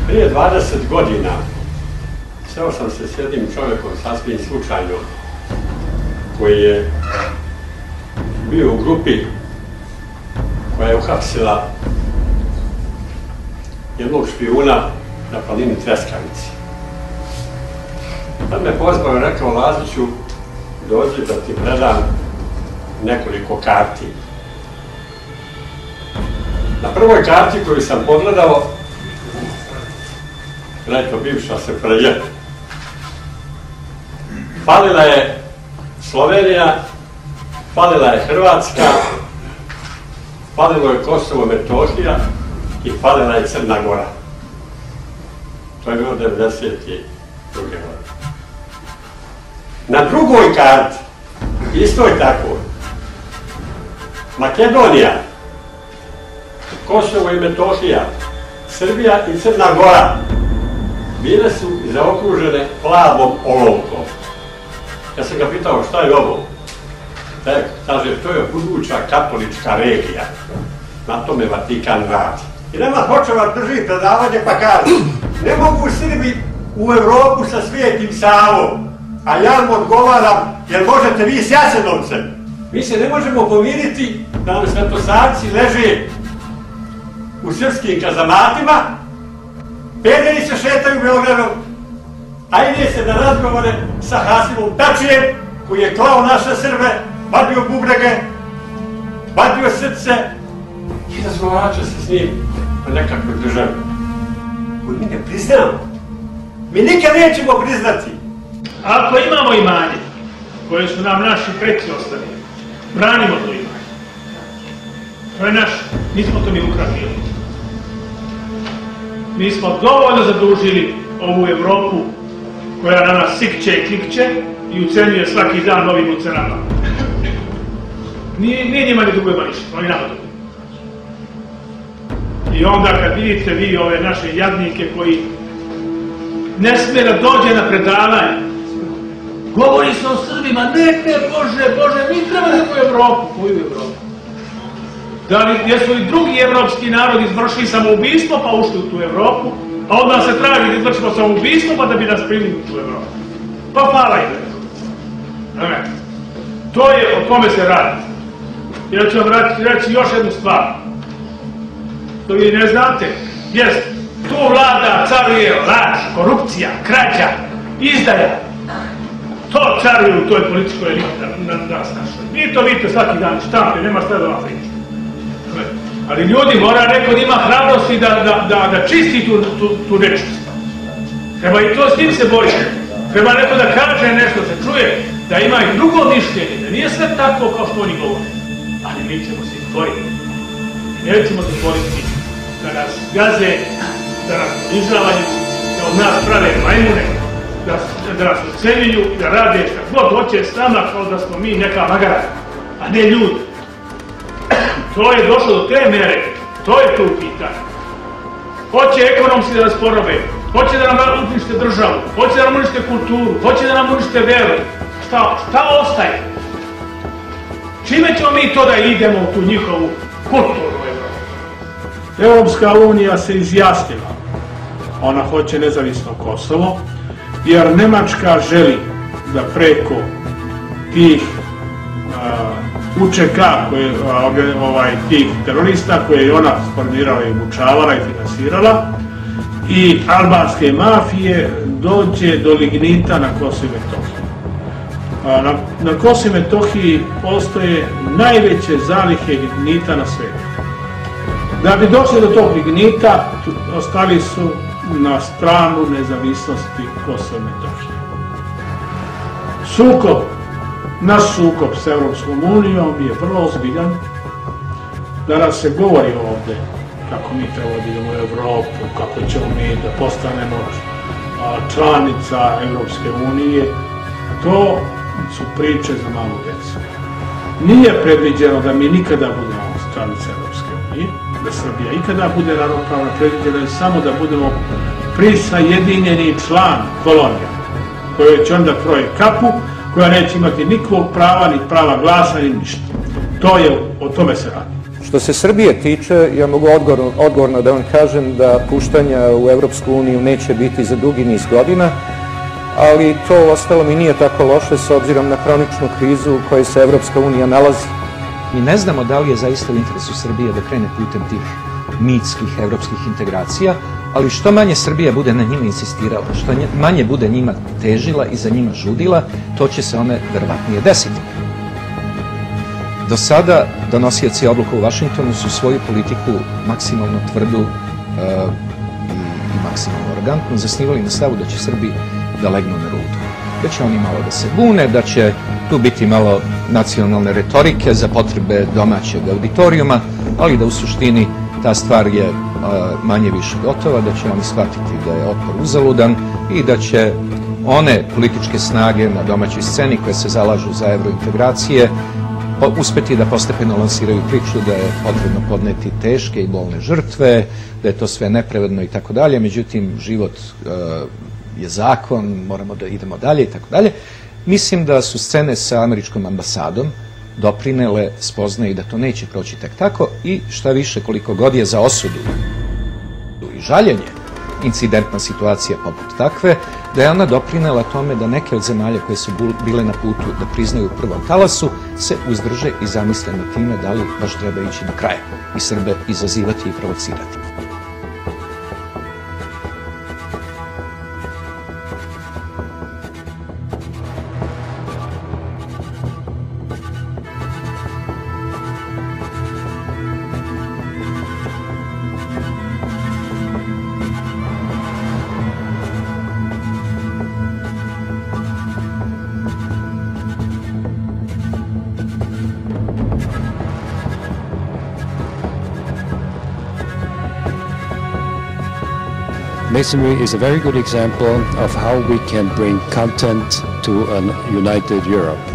Prije 20 godina sreo sam se s jednim čovjekom sasvim slučajno koji je bio u grupi koja je uhapsila jednog špijuna na planini Treskavici. Tad me pozvao i rekao: Laziću, dođi da ti predam nekoliko karti. Na prvoj karti koju sam pogledao, rekao bivša SFRJ, falila je Slovenija, falila je Hrvatska, falilo je Kosovo, Metohija i falila je Crna Gora. To je bilo 1992. godine. Na drugoj karti, istoj takvoj, Makedonija, Kosovo i Metohija, Srbija i Crna Gora bile su zaokružene plavom olovkom. Ja sam ga pitao šta je ovo? Kaže, to je buduća katolička regija. Na tome Vatikan radi. I nema Hočevar drži predavanje pa kaže: ne mogu Srbi u Evropu sa Svijetim Savom. A ja mu odgovaram: jer možete vi s Jasenovcem. Mi se ne možemo pomiriti da nam svetosavci leže u srpskim kazamatima, pederi se šetaju Beogradom, a ide se na razgovore sa Hasimom Tačijem, koji je klao naše Srbe, vadio bubrege, vadio srce i razgovaraće se s njim na nekakvoj državi koju mi ne priznamo. Mi nikad nećemo priznati. Ako imamo imanje koje su nam naši preci ostavili, branimo to imanje. To je naš, nismo to mi ukrali. Mi smo dovoljno zadužili ovu Evropu koja na nas sikće i klikće i ucenjuje svaki dan novim ucenama. Nije njima ne dugujemo ništa, oni nama duguju. I onda kad vidite vi ove naše jadnike koji ne smije da dođe na predavanje, govori se o Srbima, ne, Bože, mi treba da u Evropu. Koju Evropu? Jesu li drugi evropski narodi izvršili samoubistvo pa ušli u tu Evropu, a onda se traži da izvršimo samoubistvo pa da bi nas primili u tu Evropu. Pa hvala im. To je, o tome se radi. Ja ću vam reći još jednu stvar. To vi ne znate, jest, tu vlada, caruje laž, korupcija, krađa, izdaja. To caruje u toj političkoj eliti nas našoj. Vi to vidite svaki dan, štampe, nema šta da vam priča. Ali ljudi, mora neko da ima hrabrosti da čisti tu nečist. Treba i to s tim se boriti. Treba neko da kaže nešto, se čuje, da ima i drugo mišljenje, da nije sve tako kao što oni govore. Ali mi ćemo se izboriti. Nećemo se boriti da nas gaze, da nas ponižavaju, da od nas prave majmune, da nas ocenjuju i da rade šta god hoće s nama kao da smo mi neka magara, a ne ljudi. To je došlo do te mere, to je tu pitanje. Hoće ekonomski da nas porobe, hoće da nam unište državu, hoće da nam unište kulturu, hoće da nam unište veru. Šta ostaje? Čime ćemo mi to da idemo u tu njihovu kulturu Evropu? Evropska unija se izjasnila. Ona hoće nezavisno Kosovo, jer Nemačka želi da preko tih UČK, tih terorista koje je ona formirala i obučavala i finansirala, i albanske mafije dođe do lignita na Kosovo i Metohiji. Na Kosovo i Metohiji postoje najveće zalihe lignita na svijetu. Da bi došli do tog lignita, ostali su na stranu nezavisnosti Kosova i Metohije. Naš sukob s Evropskom unijom je vrlo ozbiljan. Danas se govori ovdje kako mi treba da idemo u Evropu, kako ćemo mi da postanemo članica Evropske unije. To su priče za malu djecu. Nije predviđeno da mi nikada budemo članica Evropske unije, da Srbija ikada bude ravnopravna, predviđeno je samo da budemo prisajedinjeni član kolonija, koje će onda kroje kapu, koja neće imati nikakvog prava, ni prava glasa, ni ništa. O tome se radi. Što se Srbije tiče, ja mogu odgovorno da vam kažem da puštanja u Evropsku uniju neće biti za dugi niz godina, ali to ostalo mi nije tako loše s obzirom na hroničnu krizu u kojoj se Evropska unija nalazi. Mi ne znamo da li je zaista u interesu Srbije da krene putem tih mitskih evropskih integracija, ali što manje Srbija bude na njima insistirala, što manje bude njima težila i za njima žudila, to će se one verovatnije desiti. Do sada donosioci odluka u Vašingtonu su svoju politiku maksimalno tvrdu i maksimalno arogantno zasnivali na stavu da će Srbi da legnu na rudu. Da će oni malo da se bune, da će tu biti malo nacionalne retorike za potrebe domaćeg auditorijuma, ali da u suštini ta stvar je manje više gotova, da će oni shvatiti da je otpor uzaludan i da će one političke snage na domaćoj sceni koje se zalažu za evrointegracije uspeti da postepeno lansiraju priču da je potrebno podneti teške i bolne žrtve, da je to sve nepravedno i tako dalje, međutim život je zakon, moramo da idemo dalje i tako dalje. Mislim da su scene sa američkom ambasadom doprinele spoznaji da to neće proći tek tako i šta više koliko god je za osudu i žaljenje incidentna situacija poput takve, da je ona doprinela tome da neke od zemalja koje su bile na putu da priznaju u prvom talasu se uzdrže i zamisle na time da li baš treba ići do kraja i Srbe izazivati i provocirati. Masonry is a very good example of how we can bring content to a united Europe.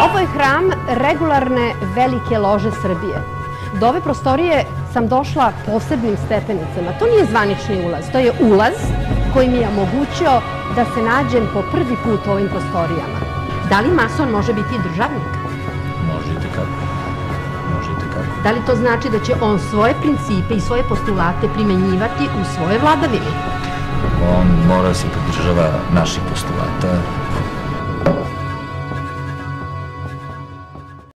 Ovo je hram regularne velike lože Srbije. Do ove prostorije sam došla posebnim stepenicama. To nije zvanični ulaz, to je ulaz koji mi je omogućio da se nađem po prvi put u ovim prostorijama. Da li mason može biti državnik? Možete kako. Da li to znači da će on svoje principe i svoje postulate primenjivati u svoje vladavini? On mora se pridržava naših postulata.